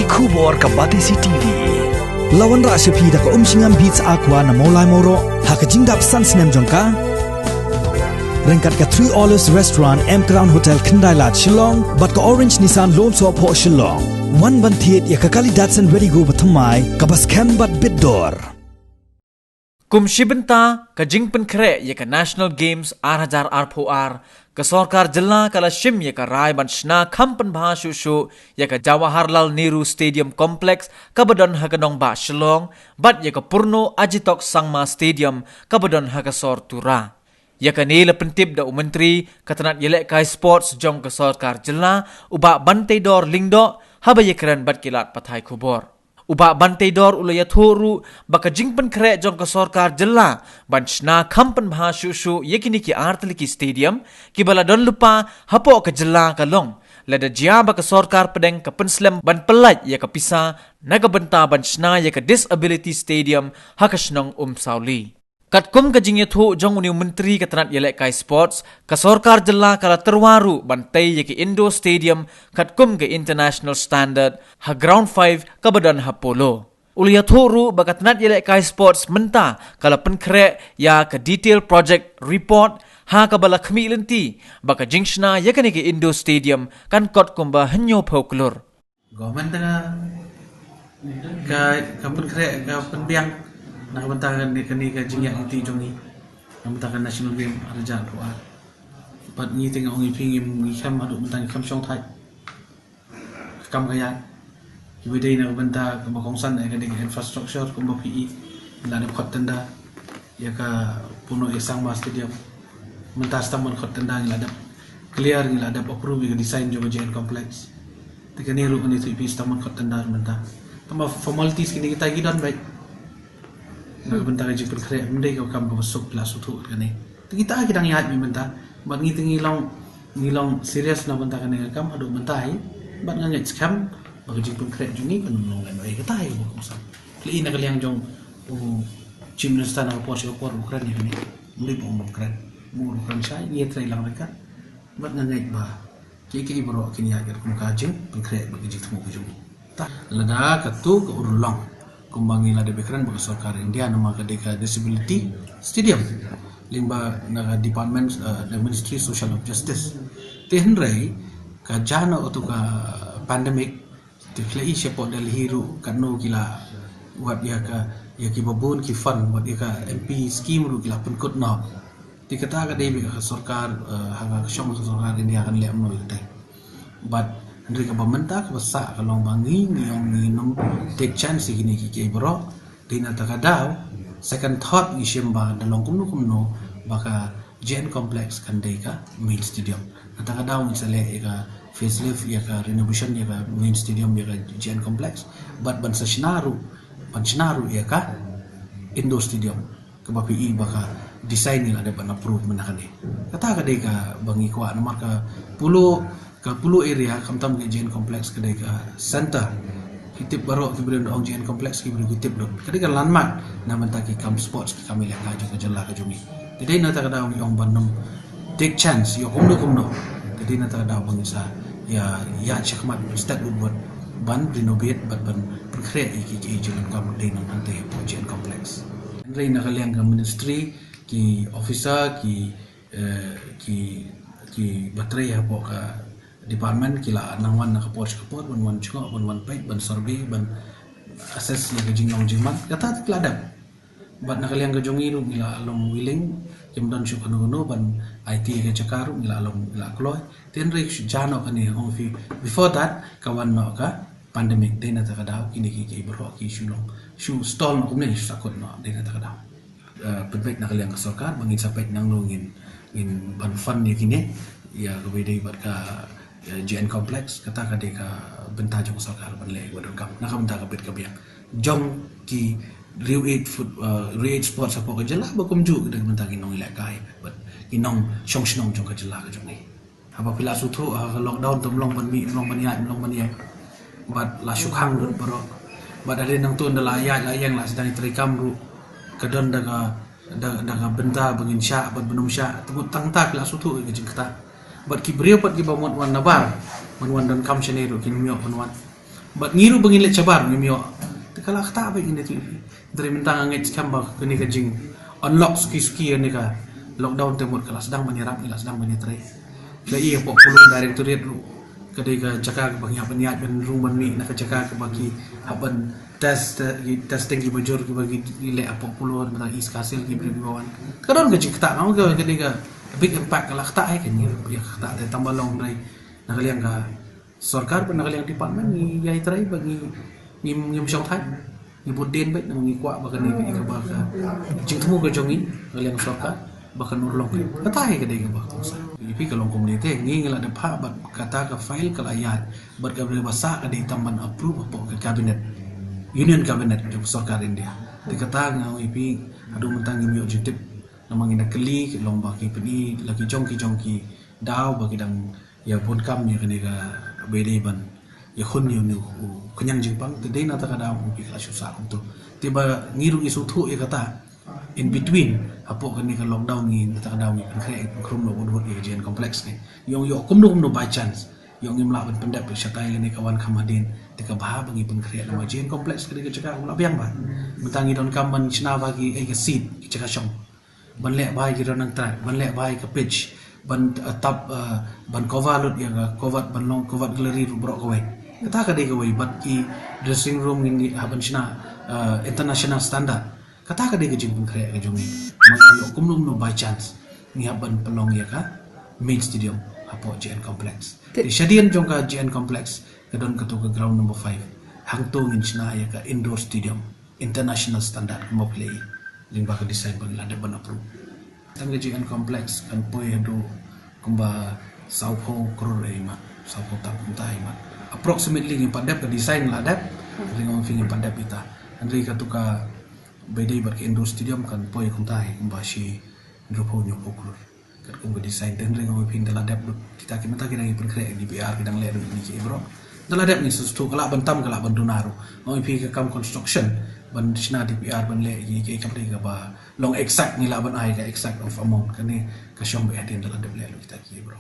Kubor ka Batisi TV. Lawan Rashapi da ka umsingam beats aqua na molai moro hakajingdap sansnem jongka. Rengkat ka 3 Olives Restaurant M Crown Hotel Kendailat Shillong bat ka Orange Nissan Loan So Po Shillong. One bantiet ya ka kali Datsun Ready Go bathamai ka bas bat bidor. Kum shibenta ka jingpen kre ya ka National Games R1000 R4R ka Sarkar Jilla kala shim ya ka Rai ban shna kampen bha shu ya ka Jawaharlal Nehru Stadium Complex ka badon ha ka nong ba Shillong bat ya ka Purno Ajitok Sangma Stadium ka badon ha ka Sor Tura. Ya ka nila pentip da umentri katanat yelek kai sports jong ka Sarkar Jilla uba bantai dor lingdo haba ya keren bat kilat pathai kubor. Uba bantai dor ulaya thoru baka jingpen kre jong ka Sarkar Jilla ban shna kampen bha shu yakini ki artliki stadium ki bala don lupa hapo ka Jilla ka long lada jia baka Sarkar pedeng ka penslam ban pelat ya ka pisa naga benta ban shna ya ka disability stadium hakashnong sauli. Kat kum ka jingya thu jong uni menteri katanat yelek kai sports ka Sarkar Jilla kala terwaru bantai ya ki Indo Stadium kat kum ke international standard ha ground 5 ka badan ha polo. Ulia thoru baka tanat yelek kai sports menta kala penkre ya ka detail project report ha ka bala khmi lenti baka jingshna ya kani ki Indo Stadium kan kot kumba hanyo folklore. Government ka penkre ka penbiang nakabentakan di kani ka jingyak nti jongi nakabentakan national game R1000 R4R pat ngi tinga ongi pingim ngi kham adu bentang kham shong thai kam kaya ibidai nakabenta ka bakongsan ay kani infrastructure kumba PE la ne khot tanda ya ka puno isang ma stadium mentas taman khot tanda ngi ladap clear ngi ladap approve ga design jo JN complex tikani ru kani tu taman khot tanda menta tamba formalities kini kita gidan baik bentar aja berkreat mendai kau kam masuk kelas itu kan ni kita kita ngihat bentar bat ngi ngilong serius na bentar kan kam adu bentar bat nganget skam bagi jing berkreat juni kan nong lai kata ai ko sa li ina kaliang jong chief minister na por Ukraine ni muli po Ukraine mo Ukraine sai ni trai lang mereka bat nganget ba ki bro kini agar kum kajing berkreat bagi jing temu juni ta lada katu ke urulong kumbangi la de bekran bagi Sarkar India nama ka deka disability stadium limba na department the ministry social of justice tehnrai ka jana otu ka pandemic tiklai sepo dal hiru kanu kila wat ya ka ya ki babun ki fund wat ya ka MP scheme ru kila penkut no dikata ka de ka Sarkar hanga shong Sarkar India kan le amno tai but Andri ka pementa ka basa ka long bangi ngiyong nom take chance gini ki bro dina ta daw second thought ni shimba dalong kumno baka JN complex kan dei ka main stadium ta daw misale ka facelift ya ka renovation ya ka main stadium ya ka JN complex but ban sa shinaru ya ka Indo stadium ka bapi baka design nila ada ban approve menakani kata ka dei ka bangi kwa nomor ka pulo area kamtam ke JN complex kedai ka center hitip baru kibrin dong JN complex kibrin hitip dong kedai ka landmark nama taki kam sports ki kami lek ka jela ka jumi jadi nata ka daw yung bandom take chance yo kumno jadi nata ka daw bangisa ya chakmat start buat ban renovate ban create ki JN kam dei nang ante JN complex ndai na kaliang ka ministry ki officer ki baterai apa ka department kila nangwan na kapor ban chungo ban pait ban survey ban assess na jinglong jingmat kata tikladap bat nakaliang kajongi ru mila along willing jemdan shu kanu ban IT ke cakaru mila along mila kloy tenre jano kani hong fi before that kawan no ka pandemic dena ta kada kini ki bro ki shu stall no kumne sakot no dena ta kada perfect nakaliang ka Sarkar bangin sapait nang ngin ban fund ni kini ya kebedai bat ka JN complex kata ka deka benta jong Sarkar banle wadon kam nakabenta ka bit kabiang jong ki real age sports apo ka jela bakum ju ka benta kinong ilak kai but kinong shong jong ka jela ka jong ni apa pila suthu lockdown tumlong ban ya but la shukhang ru baro but ada nang tun dala ya yang la sedang terikam ru kadon daga benta bangin sya bat benum sya tebut tang tak la suthu ka jing kata bat ki brio pat ki bamot wan nabar wan dan kam chenero kin myo wan But ngiru bangin le cabar ngimyo. Tekala khata ba ini tu. Dari mentang angit kamba kini ka jing unlock suki ni ka lockdown temur kala sedang menyerap ila sedang menyetrai. La iya pok pulu directorate ru kedai ka cakap bagi apa ben rumah mi nak cakap bagi haban testing ki bajur ki bagi ile apa pulu mentang is kasil ki beri bawan. Kadang gaji khata ngau ka kedai ka big impact kala khata kan ni ya khata te tambah long dai nak liang ka sarkar pun nak liang department ni ya itrai bagi ngim syong thai ni budin baik nang ngikwa bakan ni ka baka jing temu ka jongi liang sarkar bahkan urlong kata ke dai ka ba ipi ka long community ngi ngala de pha bat kata ka file ka ayat bat ka bahasa ka dai tamban approve apa ka cabinet union cabinet jong sarkar India de kata ngau ipi adu mentang ngi objektif namang ina keli long baki peni lagi jongki daw bagi dang ya pun kam ni kene ka bede ban ya khun ni kenyang jingpang tedai na ta kada mu pi kala susah untuk tiba ngiru isu thu ya kata in between apo kene ka lockdown ni ta kada mu kre krum lo bod ya jen kompleks ni yong yo kum no by chance yong ni mla ban pendap syatai ni kawan kamadin tika bah bangi pen kre na jen kompleks kene ka cakap mula biang ba mentangi don kam man chna bagi ka seat cakap syong ban le bai ki don tra ban le bai ka pitch ban tap ban cover ya cover ban long cover gallery ru bro kawai kata ka dei kawai bat ki dressing room ni haban chna international standard kata ka dei ka jing kre ka jongi ma kum no by chance ni haban pelong ya ka main stadium apo JN complex di shadian jong ka JN complex ka don ka to ka ground number 5 hang to ngin chna ya ka indoor stadium international standard mo play ling ba ka design ban la de ban approve tang JN complex kan poe do kumba saupo krore ma saupo tak kuntai ma approximately ni padap ka design la dap ring fingin padap ita andri ka tuka bede bar ke indoor stadium kan poe kuntai kumba shi dropo nyo pokur kat kumba design ten ring fing la dap kita ki mata kira per kre di PR kidang le ni ki bro dala dap ni sustu kala bantam kala bandunaru ngoi pi ka kam construction ban china di PR ban le yi ke kam ka ba long exact ni la ban ai ka exact of amount kan ni ka syong ba adin dala dap le kita ki bro